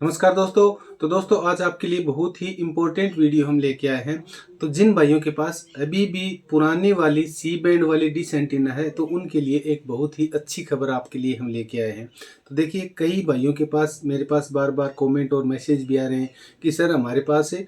नमस्कार दोस्तों। तो दोस्तों आज आपके लिए बहुत ही इम्पोर्टेंट वीडियो हम लेके आए हैं। तो जिन भाइयों के पास अभी भी पुरानी वाली सी बैंड वाली डिश एंटीना है तो उनके लिए एक बहुत ही अच्छी खबर आपके लिए हम लेके आए हैं। तो देखिए, कई भाइयों के पास मेरे पास बार बार कमेंट और मैसेज भी आ रहे हैं कि सर हमारे पास है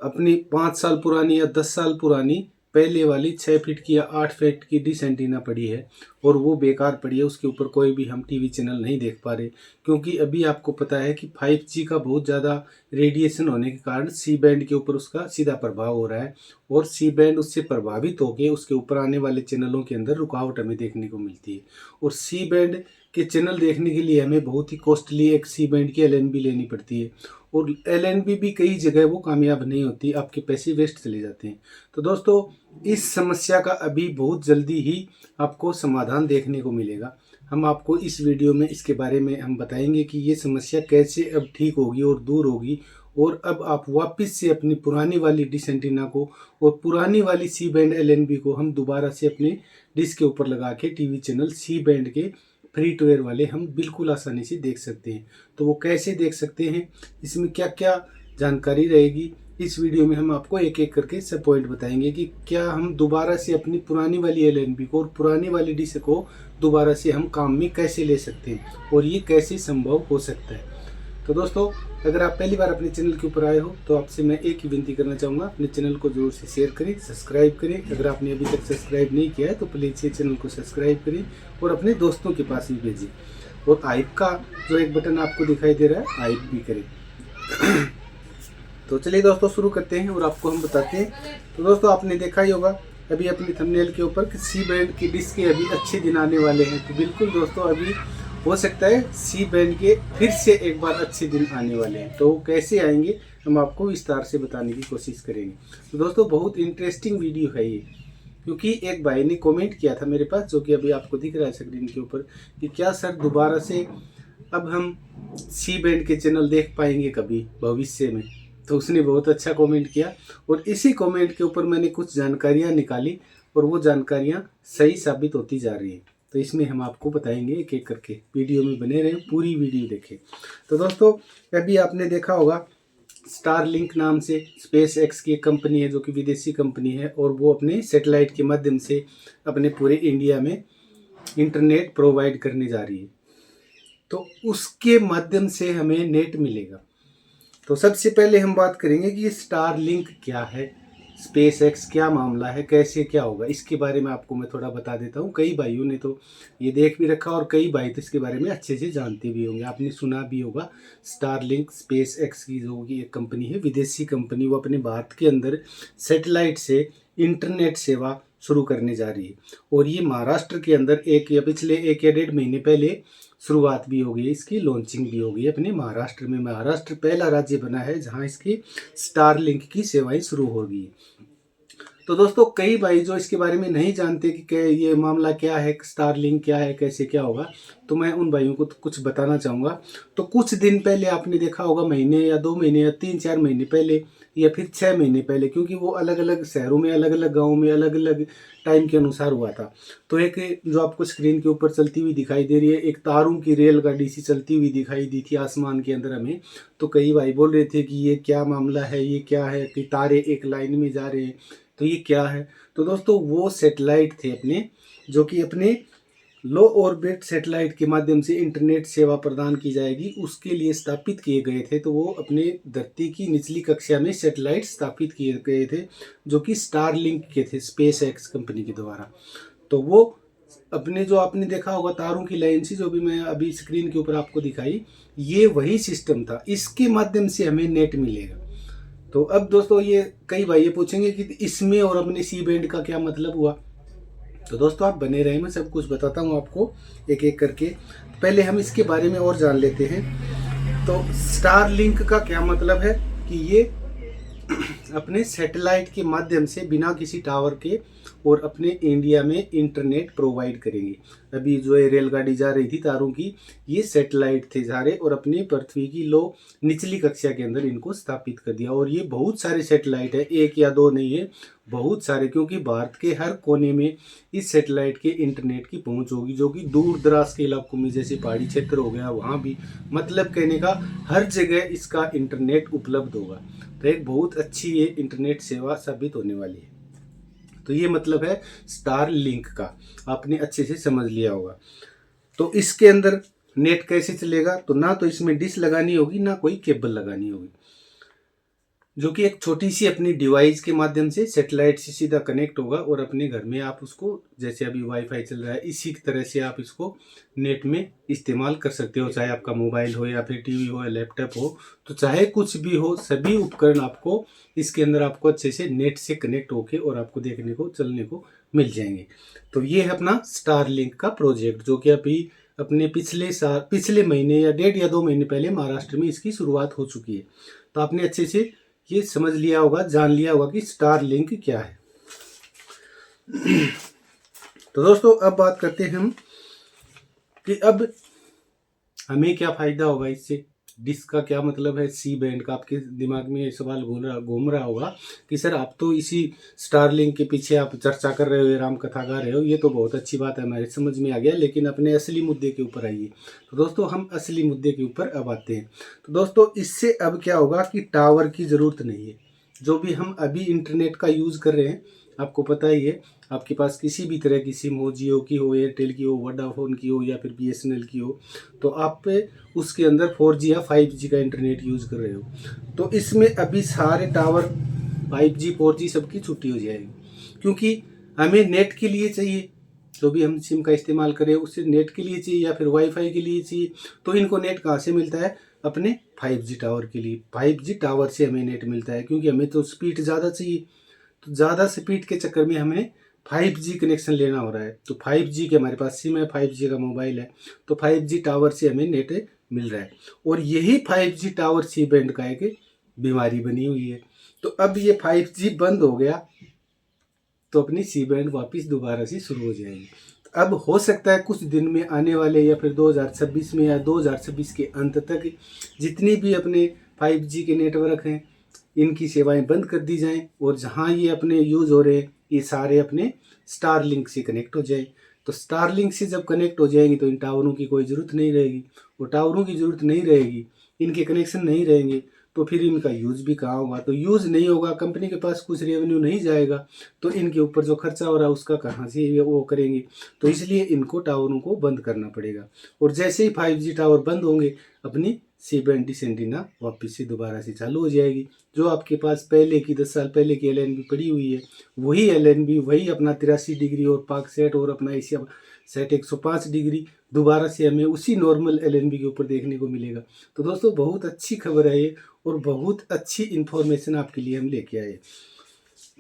अपनी 5 साल पुरानी या 10 साल पुरानी पहले वाली 6 फीट की या 8 फीट की डिश एंटीना पड़ी है और वो बेकार पड़ी है। उसके ऊपर कोई भी हम टीवी चैनल नहीं देख पा रहे, क्योंकि अभी आपको पता है कि 5G का बहुत ज़्यादा रेडिएशन होने के कारण सी बैंड के ऊपर उसका सीधा प्रभाव हो रहा है और सी बैंड उससे प्रभावित होकर उसके ऊपर आने वाले चैनलों के अंदर रुकावट हमें देखने को मिलती है। और सी बैंड के चैनल देखने के लिए हमें बहुत ही कॉस्टली एक सी बैंड की LNB लेनी पड़ती है और LNB भी कई जगह वो कामयाब नहीं होती, आपके पैसे वेस्ट चले जाते हैं। तो दोस्तों, इस समस्या का अभी बहुत जल्दी ही आपको समाधान देखने को मिलेगा। हम आपको इस वीडियो में इसके बारे में हम बताएंगे कि ये समस्या कैसे अब ठीक होगी और दूर होगी और अब आप वापस से अपनी पुरानी वाली डिश एंटीना को और पुरानी वाली सी बैंड LNB को हम दोबारा से अपने डिश के ऊपर लगा के टीवी चैनल सी बैंड के फ्री टू एयर वाले हम बिल्कुल आसानी से देख सकते हैं। तो वो कैसे देख सकते हैं, इसमें क्या क्या जानकारी रहेगी, इस वीडियो में हम आपको एक एक करके सब पॉइंट बताएंगे कि क्या हम दोबारा से अपनी पुरानी वाली LNB को और पुरानी वाली डिश को दोबारा से हम काम में कैसे ले सकते हैं और ये कैसे संभव हो सकता है। तो दोस्तों, अगर आप पहली बार अपने चैनल के ऊपर आए हो तो आपसे मैं एक ही विनती करना चाहूँगा, अपने चैनल को जरूर से शेयर करें, सब्सक्राइब करें। अगर आपने अभी तक सब्सक्राइब नहीं किया है तो प्लीज़ ये चैनल को सब्सक्राइब करें और अपने दोस्तों के पास भी भेजें। और हाइप का जो एक बटन आपको दिखाई दे रहा है, हाइप भी करें। तो चलिए दोस्तों, शुरू करते हैं और आपको हम बताते हैं। तो दोस्तों, आपने देखा ही होगा अभी अपनी थंबनेल के ऊपर कि सी बैंड की डिश के अभी अच्छे दिन आने वाले हैं। तो बिल्कुल दोस्तों, अभी हो सकता है सी बैंड के फिर से एक बार अच्छे दिन आने वाले हैं। तो कैसे आएंगे हम आपको विस्तार से बताने की कोशिश करेंगे। तो दोस्तों, बहुत इंटरेस्टिंग वीडियो है ये, क्योंकि एक भाई ने कमेंट किया था मेरे पास, जो कि अभी आपको दिख रहा है स्क्रीन के ऊपर, कि क्या सर दोबारा से अब हम सी बैंड के चैनल देख पाएंगे कभी भविष्य में। तो उसने बहुत अच्छा कमेंट किया और इसी कमेंट के ऊपर मैंने कुछ जानकारियां निकाली और वो जानकारियां सही साबित होती जा रही हैं। तो इसमें हम आपको बताएंगे एक एक करके, वीडियो में बने रहें, पूरी वीडियो देखें। तो दोस्तों, अभी आपने देखा होगा स्टारलिंक नाम से SpaceX की एक कंपनी है, जो कि विदेशी कंपनी है और वो अपने सैटेलाइट के माध्यम से अपने पूरे इंडिया में इंटरनेट प्रोवाइड करने जा रही है। तो उसके माध्यम से हमें नेट मिलेगा। तो सबसे पहले हम बात करेंगे कि ये स्टारलिंक क्या है, SpaceX क्या मामला है, कैसे क्या होगा, इसके बारे में आपको मैं थोड़ा बता देता हूँ। कई भाइयों ने तो ये देख भी रखा और कई भाई तो इसके बारे में अच्छे से जानते भी होंगे, आपने सुना भी होगा। स्टारलिंक SpaceX की जो कि एक कंपनी है, विदेशी कंपनी, वो अपने भारत के अंदर सैटेलाइट से इंटरनेट सेवा शुरू करने जा रही है। और ये महाराष्ट्र के अंदर पिछले 1 या 1.5 महीने पहले शुरुआत भी हो गई है, इसकी लॉन्चिंग भी हो गई है अपने महाराष्ट्र में। महाराष्ट्र पहला राज्य बना है जहां इसकी स्टारलिंक की सेवाएं शुरू हो गई है। तो दोस्तों, कई भाई जो इसके बारे में नहीं जानते कि ये मामला क्या है, स्टारलिंक क्या है, कैसे क्या होगा, तो मैं उन भाइयों को तो कुछ बताना चाहूँगा। तो कुछ दिन पहले आपने देखा होगा, महीने या 2 महीने या 3-4 महीने पहले या फिर 6 महीने पहले, क्योंकि वो अलग अलग शहरों में, अलग अलग गाँव में, अलग अलग टाइम के अनुसार हुआ था। तो एक जो आपको स्क्रीन के ऊपर चलती हुई दिखाई दे रही है, एक तारों की रेलगाड़ी सी चलती हुई दिखाई दी थी आसमान के अंदर हमें। तो कई भाई बोल रहे थे कि ये क्या मामला है, ये क्या है, कि तारे एक लाइन में जा रहे हैं, तो ये क्या है। तो दोस्तों, वो सैटेलाइट थे अपने, जो कि अपने लो ऑर्बिट सैटेलाइट के माध्यम से इंटरनेट सेवा प्रदान की जाएगी, उसके लिए स्थापित किए गए थे। तो वो अपने धरती की निचली कक्षा में सैटेलाइट स्थापित किए गए थे, जो कि स्टारलिंक के थे, SpaceX कंपनी के द्वारा। तो वो अपने, जो आपने देखा होगा तारों की लाइन सी, जो भी मैं अभी स्क्रीन के ऊपर आपको दिखाई, ये वही सिस्टम था, इसके माध्यम से हमें नेट मिलेगा। तो अब दोस्तों, ये कई भाई ये पूछेंगे कि इसमें और अपने सी बैंड का क्या मतलब हुआ। तो दोस्तों, आप बने रहे, मैं सब कुछ बताता हूँ आपको एक एक करके। पहले हम इसके बारे में और जान लेते हैं। तो स्टारलिंक का क्या मतलब है कि ये अपने सैटेलाइट के माध्यम से बिना किसी टावर के और अपने इंडिया में इंटरनेट प्रोवाइड करेंगे। अभी जो ये रेलगाड़ी जा रही थी तारों की, ये सैटेलाइट थे सारे और अपनी पृथ्वी की लो निचली कक्षा के अंदर इनको स्थापित कर दिया। और ये बहुत सारे सैटेलाइट है, एक या दो नहीं है, बहुत सारे, क्योंकि भारत के हर कोने में इस सैटेलाइट के इंटरनेट की पहुंच होगी, जो कि दूर दराज के इलाकों में जैसे पहाड़ी क्षेत्र हो गया वहाँ भी, मतलब कहने का हर जगह इसका इंटरनेट उपलब्ध होगा। तो एक बहुत अच्छी ये इंटरनेट सेवा साबित होने वाली है। तो ये मतलब है स्टार लिंक का, आपने अच्छे से समझ लिया होगा। तो इसके अंदर नेट कैसे चलेगा, तो ना तो इसमें डिश लगानी होगी ना कोई केबल लगानी होगी, जो कि एक छोटी सी अपनी डिवाइस के माध्यम से सैटेलाइट से सीधा कनेक्ट होगा और अपने घर में आप उसको, जैसे अभी वाईफाई चल रहा है इसी तरह से आप इसको नेट में इस्तेमाल कर सकते हो, चाहे आपका मोबाइल हो या फिर टीवी हो या लैपटॉप हो, तो चाहे कुछ भी हो, सभी उपकरण आपको इसके अंदर आपको अच्छे से नेट से कनेक्ट होके और आपको देखने को चलने को मिल जाएंगे। तो ये है अपना स्टार लिंक का प्रोजेक्ट, जो कि अभी अपने पिछले महीने या 1.5 या 2 महीने पहले महाराष्ट्र में इसकी शुरुआत हो चुकी है। तो आपने अच्छे से ये समझ लिया होगा, जान लिया होगा कि स्टार लिंक क्या है। तो दोस्तों अब बात करते हैं हम कि अब हमें क्या फायदा होगा इससे, डिश का क्या मतलब है, सी बैंड का। आपके दिमाग में ये सवाल घूम रहा होगा कि सर आप तो इसी स्टार लिंक के पीछे आप चर्चा कर रहे हो, ये राम कथा गा रहे हो, ये तो बहुत अच्छी बात है, हमारे समझ में आ गया, लेकिन अपने असली मुद्दे के ऊपर आइए। तो दोस्तों हम असली मुद्दे के ऊपर अब आते हैं। तो दोस्तों इससे अब क्या होगा कि टावर की ज़रूरत नहीं है। जो भी हम अभी इंटरनेट का यूज़ कर रहे हैं, आपको पता ही है, आपके पास किसी भी तरह की सिम हो, जियो की हो, एयरटेल की हो, वोडाफोन की हो या फिर BSNL की हो, तो आप उसके अंदर 4G या 5G का इंटरनेट यूज़ कर रहे हो। तो इसमें अभी सारे टावर 5G 4G सबकी छुट्टी हो जाएगी, क्योंकि हमें नेट के लिए चाहिए, जो भी हम सिम का इस्तेमाल करें उससे नेट के लिए चाहिए या फिर वाईफाई के लिए चाहिए। तो इनको नेट कहाँ से मिलता है, अपने 5G टावर के लिए, 5G टावर से हमें नेट मिलता है, क्योंकि हमें तो स्पीड ज़्यादा चाहिए। तो ज़्यादा स्पीड के चक्कर में हमें 5G कनेक्शन लेना हो रहा है। तो 5G के हमारे पास सिम है, 5G का मोबाइल है, तो 5G टावर से हमें नेट मिल रहा है। और यही 5G टावर सी बैंड का एक बीमारी बनी हुई है। तो अब ये 5G बंद हो गया तो अपनी सी बैंड वापस दोबारा से शुरू हो जाएगी। अब हो सकता है कुछ दिन में आने वाले या फिर 2026 में या 2026 के अंत तक जितनी भी अपने 5G के नेटवर्क हैं इनकी सेवाएं बंद कर दी जाएं और जहां ये अपने यूज़ हो रहे हैं ये सारे अपने स्टार लिंक से कनेक्ट हो जाए। तो स्टार लिंक से जब कनेक्ट हो जाएंगी तो इन टावरों की कोई ज़रूरत नहीं रहेगी, और टावरों की ज़रूरत नहीं रहेगी, इनके कनेक्शन नहीं रहेंगे, तो फिर इनका यूज़ भी कहाँ होगा। तो यूज़ नहीं होगा, कंपनी के पास कुछ रेवेन्यू नहीं जाएगा, तो इनके ऊपर जो खर्चा हो रहा है उसका कहाँ से वो करेंगे। तो इसलिए इनको टावरों को बंद करना पड़ेगा। और जैसे ही 5G टावर बंद होंगे अपनी सी बैंड डिश एंटीना वापस से दोबारा से चालू हो जाएगी। जो आपके पास पहले की 10 साल पहले की LNB पड़ी हुई है, वही LNB, वही अपना 83 डिग्री और पाक सेट और अपना एशिया सेट 105 डिग्री दोबारा से हमें उसी नॉर्मल LNB के ऊपर देखने को मिलेगा। तो दोस्तों बहुत अच्छी खबर है ये, और बहुत अच्छी इन्फॉर्मेशन आपके लिए हम लेके आए।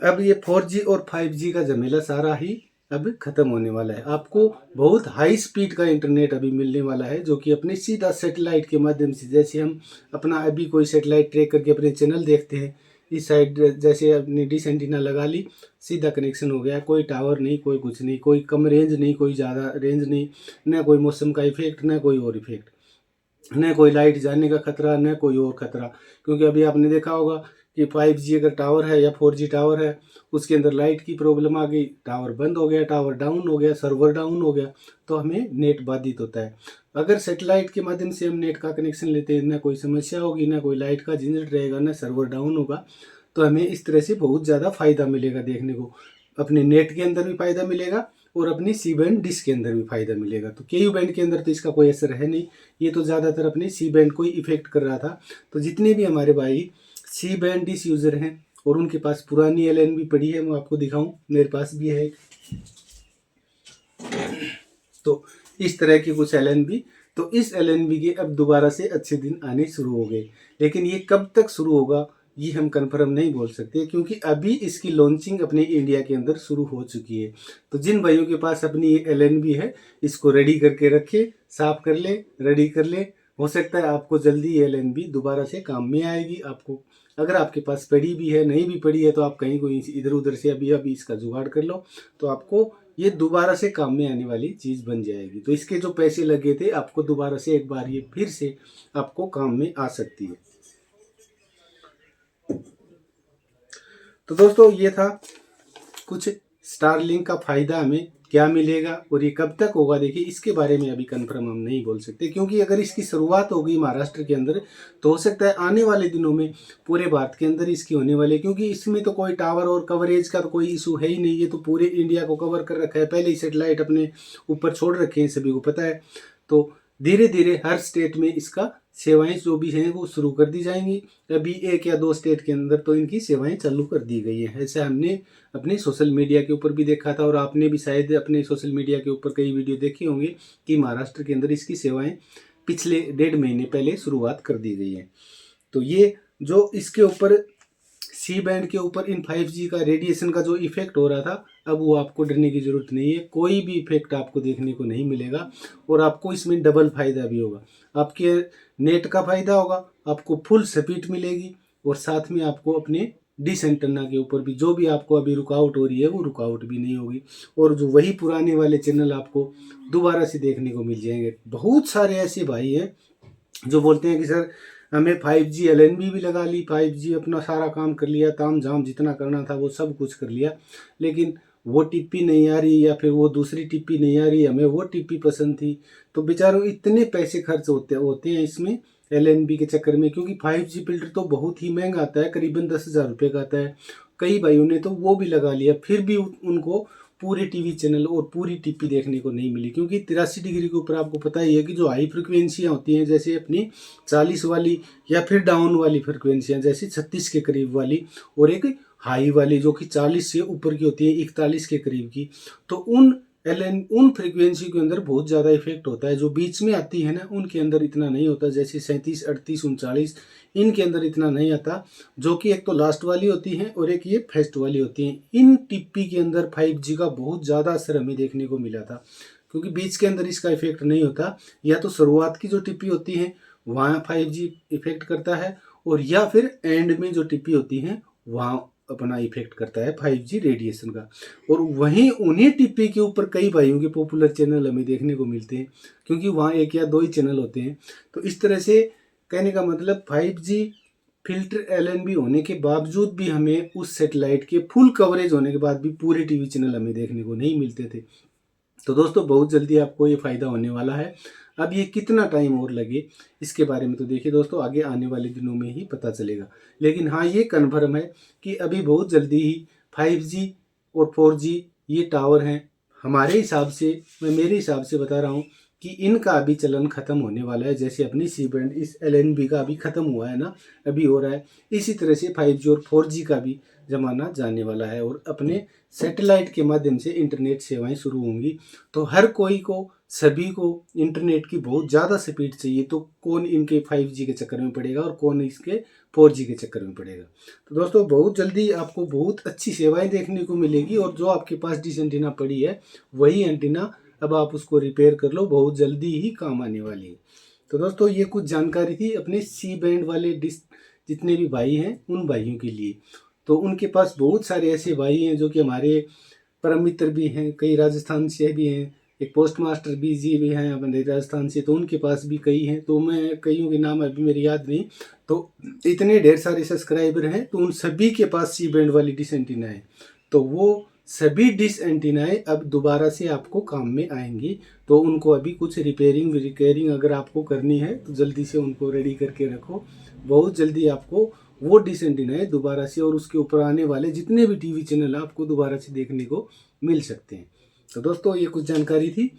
अब ये 4G और 5G का झमेला सारा ही अब खत्म होने वाला है। आपको बहुत हाई स्पीड का इंटरनेट अभी मिलने वाला है, जो कि अपने सीधा सैटेलाइट के माध्यम से, जैसे हम अपना अभी कोई सैटेलाइट ट्रैक करके अपने चैनल देखते हैं, इस साइड जैसे अपनी डिश एंटीना लगा ली, सीधा कनेक्शन हो गया, कोई टावर नहीं, कोई कुछ नहीं, कोई कम रेंज नहीं, कोई ज़्यादा रेंज नहीं, न कोई मौसम का इफेक्ट, न कोई और इफेक्ट, न कोई लाइट जाने का खतरा, न कोई और खतरा। क्योंकि अभी आपने देखा होगा कि 5G अगर टावर है या 4G टावर है, उसके अंदर लाइट की प्रॉब्लम आ गई, टावर बंद हो गया, टावर डाउन हो गया, सर्वर डाउन हो गया, तो हमें नेट बाधित होता है। अगर सेटेलाइट के माध्यम से हम नेट का कनेक्शन लेते हैं, न कोई समस्या होगी, न कोई लाइट का झंझट रहेगा, न सर्वर डाउन होगा, तो हमें इस तरह से बहुत ज़्यादा फायदा मिलेगा देखने को। अपने नेट के अंदर भी फायदा मिलेगा और अपनी सी बैंड डिश के अंदर भी फायदा मिलेगा। तो KU बैंड के अंदर तो इसका कोई असर है नहीं, ये तो ज़्यादातर अपने सी बैंड को ही इफेक्ट कर रहा था। तो जितने भी हमारे भाई सी बैंड डिश यूज़र हैं और उनके पास पुरानी LNB पड़ी है, मैं आपको दिखाऊं, मेरे पास भी है। तो इस तरह की कुछ LNB, तो इस LNB के अब दोबारा से अच्छे दिन आने शुरू हो गए, लेकिन ये कब तक शुरू होगा ये हम कंफर्म नहीं बोल सकते, क्योंकि अभी इसकी लॉन्चिंग अपने इंडिया के अंदर शुरू हो चुकी है। तो जिन भाइयों के पास अपनी LNB है, इसको रेडी करके रखे, साफ कर ले, रेडी कर ले, हो सकता है आपको जल्दी LNB दोबारा से काम में आएगी। आपको अगर आपके पास पड़ी भी है, नहीं भी पड़ी है, तो आप कहीं कोई इधर उधर से अभी इसका जुगाड़ कर लो, तो आपको ये दोबारा से काम में आने वाली चीज़ बन जाएगी। तो इसके जो पैसे लगे थे आपको दोबारा से एक बार ये फिर से आपको काम में आ सकती है। तो दोस्तों ये था कुछ स्टारलिंक का फ़ायदा हमें क्या मिलेगा और ये कब तक होगा। देखिए इसके बारे में अभी कंफर्म हम नहीं बोल सकते, क्योंकि अगर इसकी शुरुआत होगी महाराष्ट्र के अंदर तो हो सकता है आने वाले दिनों में पूरे भारत के अंदर इसकी होने वाली है, क्योंकि इसमें तो कोई टावर और कवरेज का तो कोई इशू है ही नहीं। ये तो पूरे इंडिया को कवर कर रखा है, पहले ही सेटेलाइट अपने ऊपर छोड़ रखे हैं, सभी को पता है। तो धीरे धीरे हर स्टेट में इसका सेवाएं जो भी हैं वो शुरू कर दी जाएंगी। अभी 1 या 2 स्टेट के अंदर तो इनकी सेवाएं चालू कर दी गई हैं। ऐसा हमने अपने सोशल मीडिया के ऊपर भी देखा था, और आपने भी शायद अपने सोशल मीडिया के ऊपर कई वीडियो देखे होंगे कि महाराष्ट्र के अंदर इसकी सेवाएं पिछले 1.5 महीने पहले शुरुआत कर दी गई है। तो ये जो इसके ऊपर सी बैंड के ऊपर इन 5G का रेडिएशन का जो इफेक्ट हो रहा था, अब वो आपको डरने की ज़रूरत नहीं है। कोई भी इफेक्ट आपको देखने को नहीं मिलेगा, और आपको इसमें डबल फायदा भी होगा। आपके नेट का फायदा होगा, आपको फुल स्पीड मिलेगी, और साथ में आपको अपने डिश एंटेना के ऊपर भी जो भी आपको अभी रुकावट हो रही है वो रुकावट भी नहीं होगी, और जो वही पुराने वाले चैनल आपको दोबारा से देखने को मिल जाएंगे। बहुत सारे ऐसे भाई हैं जो बोलते हैं कि सर हमें 5G LNB भी लगा ली, 5G अपना सारा काम कर लिया, ताम झाम जितना करना था वो सब कुछ कर लिया, लेकिन वो टिप्पी नहीं आ रही, या फिर वो दूसरी टिप्पी नहीं आ रही, हमें वो टिप्पी पसंद थी। तो बेचारों इतने पैसे खर्च होते हैं इसमें LNB के चक्कर में, क्योंकि 5G फिल्टर तो बहुत ही महंगा आता है, करीबन 10,000 रुपये का आता है। कई भाइयों ने तो वो भी लगा लिया, फिर भी उनको पूरे टीवी चैनल और पूरी टिप्पी देखने को नहीं मिली, क्योंकि 83 डिग्री के ऊपर आपको पता ही है कि जो हाई फ्रिक्वेंसियाँ होती हैं, जैसे अपनी 40 वाली या फिर डाउन वाली फ्रिक्वेंसियाँ, जैसे 36 के करीब वाली, और एक हाई वाली जो कि 40 से ऊपर की होती है, 41 के करीब की, तो उन फ्रिक्वेंसी के अंदर बहुत ज़्यादा इफेक्ट होता है। जो बीच में आती है ना उनके अंदर इतना नहीं होता, जैसे 37, 38, 39 इनके अंदर इतना नहीं आता, जो कि एक तो लास्ट वाली होती हैं और एक ये फर्स्ट वाली होती हैं। इन टिप्पी के अंदर 5G का बहुत ज़्यादा असर हमें देखने को मिला था, क्योंकि बीच के अंदर इसका इफेक्ट नहीं होता। या तो शुरुआत की जो टिप्पी होती हैं वहाँ 5G इफेक्ट करता है, और या फिर एंड में जो टिप्पी होती हैं वहाँ अपना इफेक्ट करता है 5G रेडिएशन का। और वहीं उन्हीं टिप्पी के ऊपर कई भाइयों के पॉपुलर चैनल हमें देखने को मिलते हैं, क्योंकि वहाँ 1 या 2 ही चैनल होते हैं। तो इस तरह से कहने का मतलब 5G फिल्टर LNB होने के बावजूद भी हमें उस सेटेलाइट के फुल कवरेज होने के बाद भी पूरे टीवी चैनल हमें देखने को नहीं मिलते थे। तो दोस्तों बहुत जल्दी आपको ये फ़ायदा होने वाला है। अब ये कितना टाइम और लगे इसके बारे में तो देखिए दोस्तों आगे आने वाले दिनों में ही पता चलेगा, लेकिन हाँ ये कन्फर्म है कि अभी बहुत जल्दी ही 5G और 4G ये टावर हैं। हमारे हिसाब से, मैं मेरे हिसाब से बता रहा हूँ कि इनका अभी चलन ख़त्म होने वाला है। जैसे अपनी सी बैंड इस LNB का अभी ख़त्म हुआ है ना, अभी हो रहा है, इसी तरह से 5G और 4G का भी ज़माना जाने वाला है, और अपने सैटेलाइट के माध्यम से इंटरनेट सेवाएं शुरू होंगी। तो हर कोई को, सभी को इंटरनेट की बहुत ज़्यादा स्पीड चाहिए, तो कौन इनके 5G के चक्कर में पड़ेगा और कौन इसके 4G के चक्कर में पड़ेगा। तो दोस्तों बहुत जल्दी आपको बहुत अच्छी सेवाएं देखने को मिलेगी, और जो आपके पास डिश एंटीना पड़ी है वही एंटीना अब आप उसको रिपेयर कर लो, बहुत जल्दी ही काम आने वाली है। तो दोस्तों ये कुछ जानकारी थी अपने सी बैंड वाले डिश जितने भी भाई हैं उन भाइयों के लिए। तो उनके पास बहुत सारे ऐसे भाई हैं जो कि हमारे परम मित्र भी हैं, कई राजस्थान से भी हैं, एक पोस्ट मास्टर जी भी हैं अपने राजस्थान से, तो उनके पास भी कई हैं। तो मैं कईयों के नाम अभी मेरी याद नहीं, तो इतने ढेर सारे सब्सक्राइबर हैं, तो उन सभी के पास सी बैंड वाली डिश एंटीना है। तो वो सभी डिश एंटीनाएँ अब दोबारा से आपको काम में आएंगी। तो उनको अभी कुछ रिपेयरिंग अगर आपको करनी है तो जल्दी से उनको रेडी करके रखो। बहुत जल्दी आपको वो डिश एंटीनाएँ दोबारा से और उसके ऊपर आने वाले जितने भी टीवी चैनल आपको दोबारा से देखने को मिल सकते हैं। तो दोस्तों ये कुछ जानकारी थी।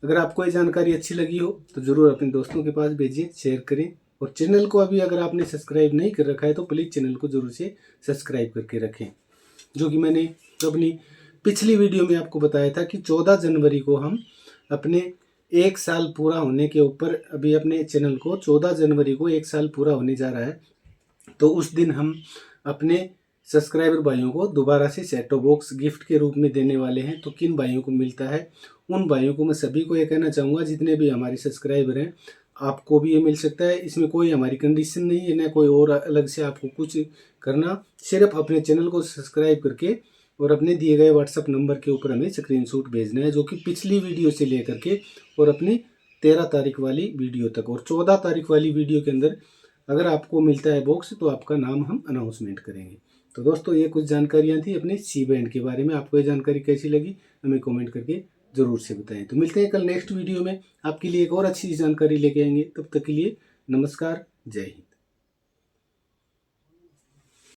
अगर आपको ये जानकारी अच्छी लगी हो तो ज़रूर अपने दोस्तों के पास भेजिए, शेयर करें, और चैनल को अभी अगर आपने सब्सक्राइब नहीं कर रखा है तो प्लीज़ चैनल को ज़रूर से सब्सक्राइब करके रखें। जो कि मैंने अपनी पिछली वीडियो में आपको बताया था कि 14 जनवरी को हम अपने 1 साल पूरा होने के ऊपर, अभी अपने चैनल को 14 जनवरी को 1 साल पूरा होने जा रहा है। तो उस दिन हम अपने सब्सक्राइबर भाइयों को दोबारा से सेट टॉप बॉक्स गिफ्ट के रूप में देने वाले हैं। तो किन भाइयों को मिलता है, उन भाइयों को मैं सभी को ये कहना चाहूँगा जितने भी हमारे सब्सक्राइबर हैं, आपको भी ये मिल सकता है। इसमें कोई हमारी कंडीशन नहीं है, ना कोई और अलग से आपको कुछ करना, सिर्फ अपने चैनल को सब्सक्राइब करके और अपने दिए गए व्हाट्सअप नंबर के ऊपर हमें स्क्रीनशॉट भेजना है, जो कि पिछली वीडियो से लेकर के और अपनी 13 तारीख वाली वीडियो तक और 14 तारीख वाली वीडियो के अंदर अगर आपको मिलता है बॉक्स तो आपका नाम हम अनाउंसमेंट करेंगे। तो दोस्तों ये कुछ जानकारियाँ थी अपनी सी बैंड के बारे में। आपको ये जानकारी कैसी लगी हमें कमेंट करके ज़रूर से बताएं। तो मिलते हैं कल नेक्स्ट वीडियो में, आपके लिए एक और अच्छी जानकारी लेके आएंगे। तब तक के लिए नमस्कार, जय हिंद।